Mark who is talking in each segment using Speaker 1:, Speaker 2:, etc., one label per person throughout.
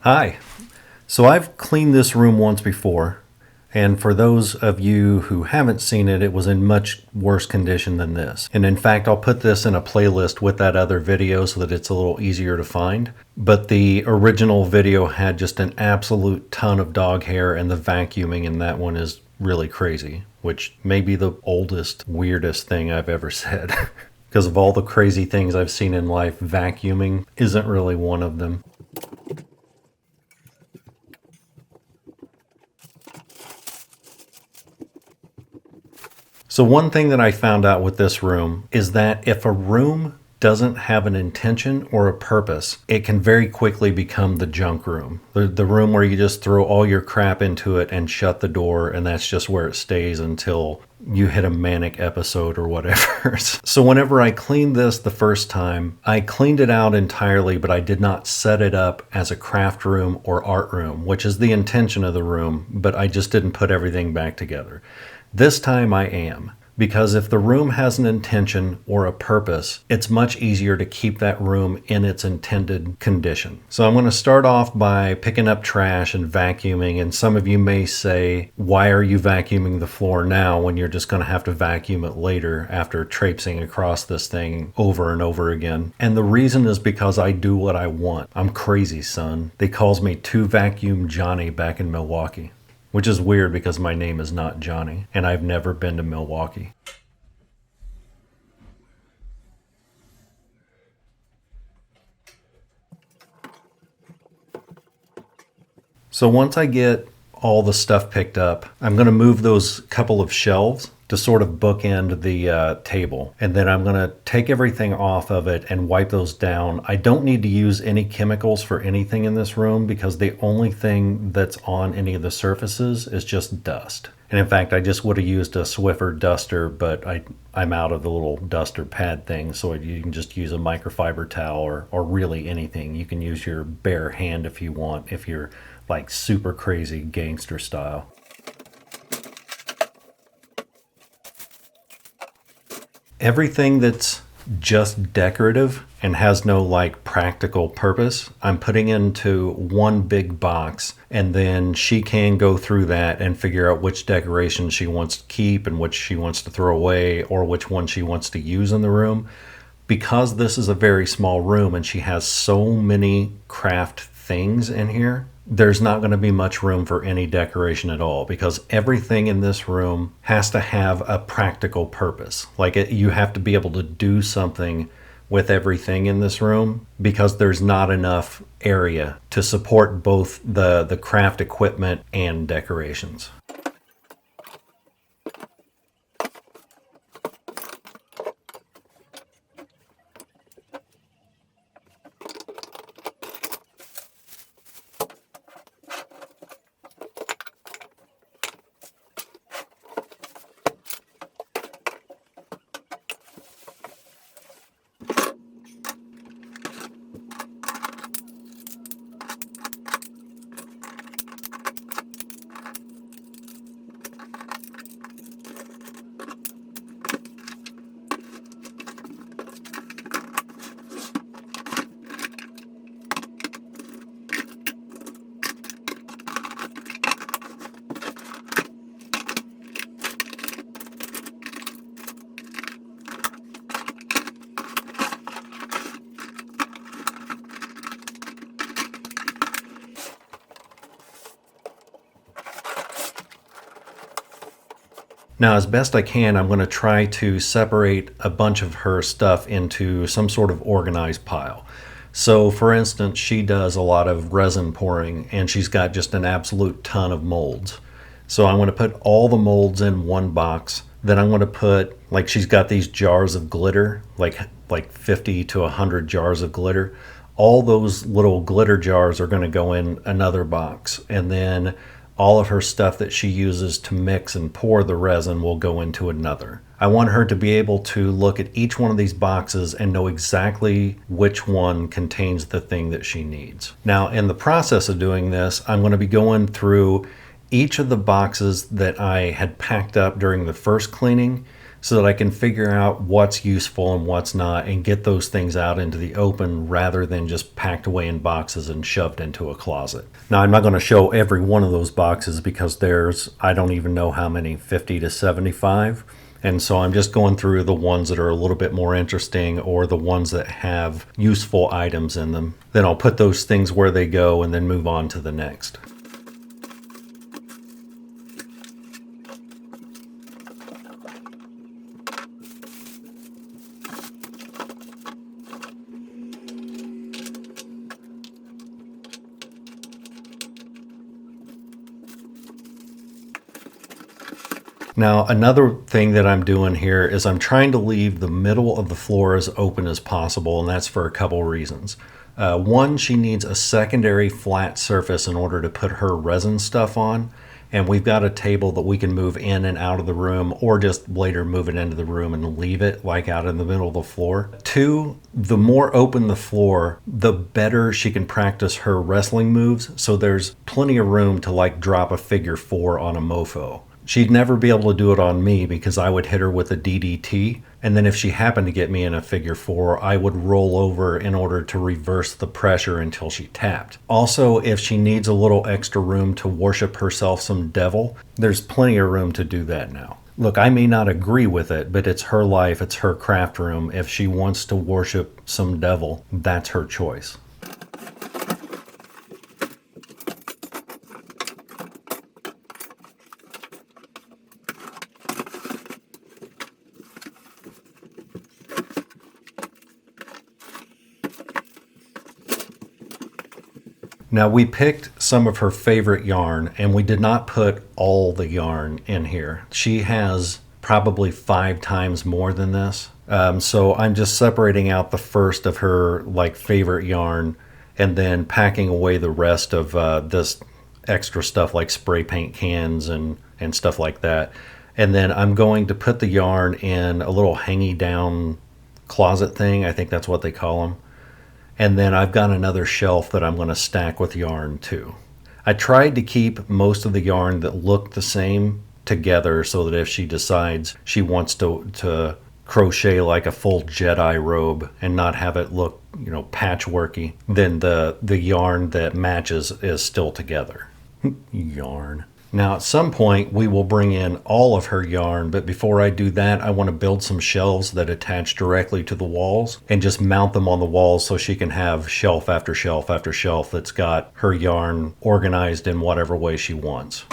Speaker 1: Hi. So I've cleaned this room once before, and for those of you who haven't seen it, it was in much worse condition than this. And in fact, I'll put this in a playlist with that other video so that it's a little easier to find. But the original video had just an absolute ton of dog hair, and the vacuuming in that one is really crazy, which may be the oldest, weirdest thing I've ever said. Because of all the crazy things I've seen in life, vacuuming isn't really one of them. So one thing that I found out with this room is that if a room doesn't have an intention or a purpose, it can very quickly become the junk room. The room where you just throw all your crap into it and shut the door, and that's just where it stays until you hit a manic episode or whatever. So whenever I cleaned this the first time, I cleaned it out entirely, but I did not set it up as a craft room or art room, which is the intention of the room, but I just didn't put everything back together. This time I am, because if the room has an intention or a purpose, it's much easier to keep that room in its intended condition. So I'm going to start off by picking up trash and vacuuming, and some of you may say, why are you vacuuming the floor now when you're just going to have to vacuum it later after traipsing across this thing over and over again? And the reason is because I do what I want. I'm crazy, son. They calls me 2 Vacuum Johnny back in Milwaukee. Which is weird because my name is not Johnny, and I've never been to Milwaukee. So once I get all the stuff picked up, I'm going to move those couple of shelves to sort of bookend the table. And then I'm going to take everything off of it and wipe those down. I don't need to use any chemicals for anything in this room because the only thing that's on any of the surfaces is just dust. And in fact, I just would have used a Swiffer duster, but I'm out of the little duster pad thing, so you can just use a microfiber towel or really anything. You can use your bare hand if you want, if you're like super crazy gangster style. Everything that's just decorative and has no like practical purpose, I'm putting into one big box, and then she can go through that and figure out which decorations she wants to keep and which she wants to throw away or which one she wants to use in the room. Because this is a very small room and she has so many craft things in here, there's not going to be much room for any decoration at all because everything in this room has to have a practical purpose. Like you have to be able to do something with everything in this room because there's not enough area to support both the craft equipment and decorations. Now, as best I can, I'm going to try to separate a bunch of her stuff into some sort of organized pile. So, for instance, she does a lot of resin pouring, and she's got just an absolute ton of molds. So I'm going to put all the molds in one box. Then I'm going to put, like she's got these jars of glitter, like 50 to 100 jars of glitter. All those little glitter jars are going to go in another box. And then all of her stuff that she uses to mix and pour the resin will go into another. I want her to be able to look at each one of these boxes and know exactly which one contains the thing that she needs. Now, in the process of doing this, I'm going to be going through each of the boxes that I had packed up during the first cleaning so that I can figure out what's useful and what's not and get those things out into the open rather than just packed away in boxes and shoved into a closet. Now, I'm not going to show every one of those boxes because there's, I don't even know how many, 50 to 75. And so I'm just going through the ones that are a little bit more interesting or the ones that have useful items in them. Then I'll put those things where they go and then move on to the next. Now, another thing that I'm doing here is I'm trying to leave the middle of the floor as open as possible, and that's for a couple reasons. One, she needs a secondary flat surface in order to put her resin stuff on, and we've got a table that we can move in and out of the room or just later move it into the room and leave it like out in the middle of the floor. Two, the more open the floor, the better she can practice her wrestling moves, so there's plenty of room to like drop a figure four on a mofo. She'd never be able to do it on me because I would hit her with a DDT. And then if she happened to get me in a figure four, I would roll over in order to reverse the pressure until she tapped. Also, if she needs a little extra room to worship herself some devil, there's plenty of room to do that now. Look, I may not agree with it, but it's her life, it's her craft room. If she wants to worship some devil, that's her choice. Now, we picked some of her favorite yarn and we did not put all the yarn in here. She has probably 5 times more than this. So I'm just separating out the first of her like favorite yarn and then packing away the rest of this extra stuff like spray paint cans and stuff like that. And then I'm going to put the yarn in a little hangy down closet thing. I think that's what they call them. And then I've got another shelf that I'm going to stack with yarn too. I tried to keep most of the yarn that looked the same together so that if she decides she wants to crochet like a full Jedi robe and not have it look, patchworky, then the yarn that matches is still together. Yarn. Now, at some point, we will bring in all of her yarn, but before I do that, I want to build some shelves that attach directly to the walls and just mount them on the walls so she can have shelf after shelf after shelf that's got her yarn organized in whatever way she wants.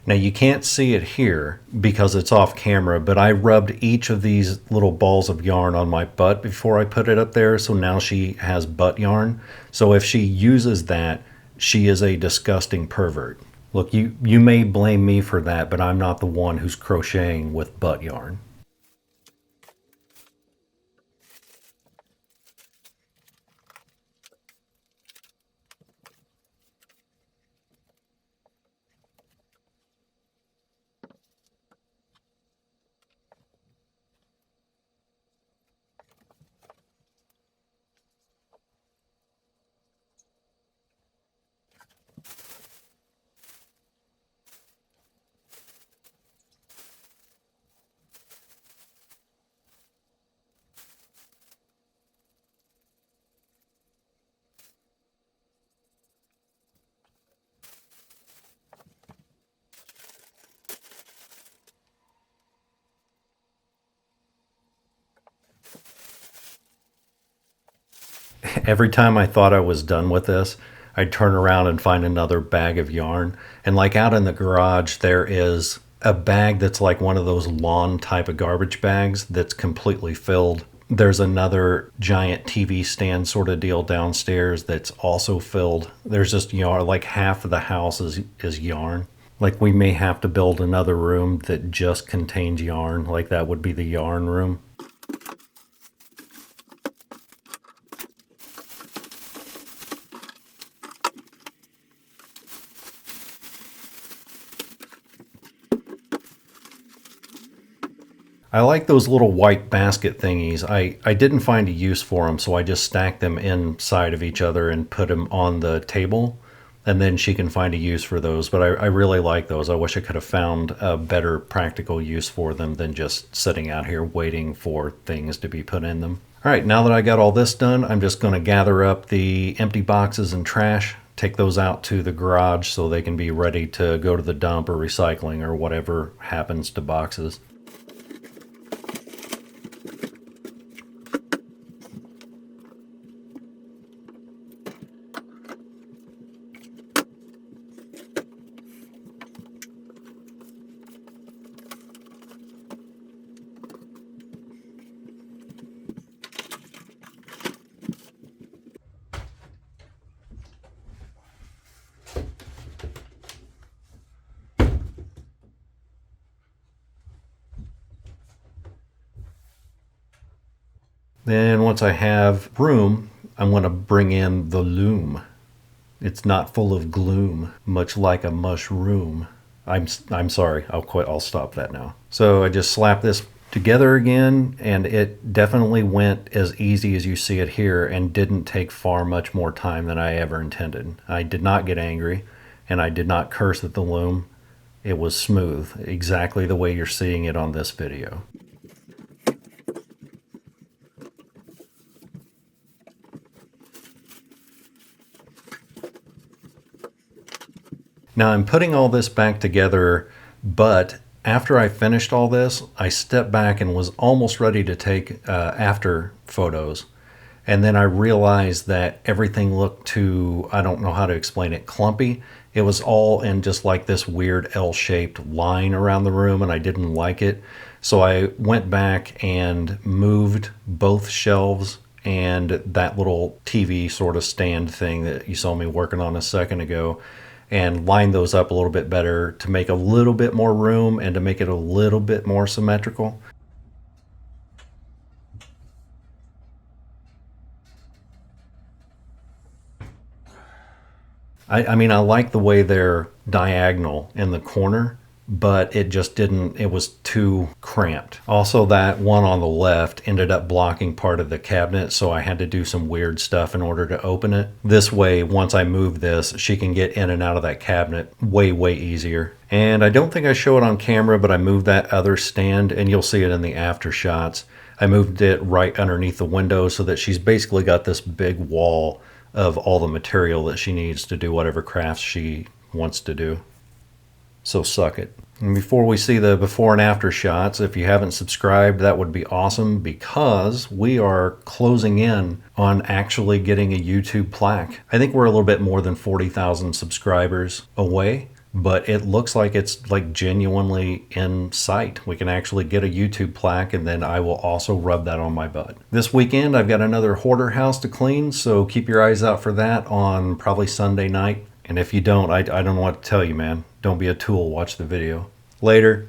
Speaker 1: Now you can't see it here because it's off camera, but I rubbed each of these little balls of yarn on my butt before I put it up there, so now she has butt yarn. So if she uses that, she is a disgusting pervert. Look, you may blame me for that, but I'm not the one who's crocheting with butt yarn. Every time I thought I was done with this, I'd turn around and find another bag of yarn. And like out in the garage, there is a bag that's like one of those lawn type of garbage bags that's completely filled. There's another giant TV stand sort of deal downstairs that's also filled. There's just yarn, like half of the house is yarn. Like we may have to build another room that just contains yarn, like that would be the yarn room. I like those little white basket thingies. I didn't find a use for them, so I just stacked them inside of each other and put them on the table. And then she can find a use for those. But I really like those. I wish I could have found a better practical use for them than just sitting out here waiting for things to be put in them. All right, now that I got all this done, I'm just going to gather up the empty boxes and trash, take those out to the garage so they can be ready to go to the dump or recycling or whatever happens to boxes. Then once I have room, I'm going to bring in the loom. It's not full of gloom, much like a mushroom. I'm sorry, I'll quit. I'll stop that now. So I just slap this together again, and it definitely went as easy as you see it here and didn't take far much more time than I ever intended. I did not get angry, and I did not curse at the loom. It was smooth, exactly the way you're seeing it on this video. Now I'm putting all this back together, but after I finished all this, I stepped back and was almost ready to take after photos. And then I realized that everything looked too, I don't know how to explain it, clumpy. It was all in just like this weird L-shaped line around the room, and I didn't like it. So I went back and moved both shelves and that little TV sort of stand thing that you saw me working on a second ago, and line those up a little bit better to make a little bit more room and to make it a little bit more symmetrical. I mean, I like the way they're diagonal in the corner, but it just didn't, it was too cramped. Also, that one on the left ended up blocking part of the cabinet, so I had to do some weird stuff in order to open it. This way, once I move this, she can get in and out of that cabinet way, way easier. And I don't think I show it on camera, but I moved that other stand, and you'll see it in the after shots. I moved it right underneath the window so that she's basically got this big wall of all the material that she needs to do whatever crafts she wants to do. So suck it. And before we see the before and after shots, if you haven't subscribed, that would be awesome, because we are closing in on actually getting a YouTube plaque. I think we're a little bit more than 40,000 subscribers away, but it looks like it's like genuinely in sight. We can actually get a YouTube plaque, and then I will also rub that on my butt. This weekend, I've got another hoarder house to clean, so keep your eyes out for that on probably Sunday night. And if you don't, I don't know what to tell you, man. Don't be a tool. Watch the video. Later.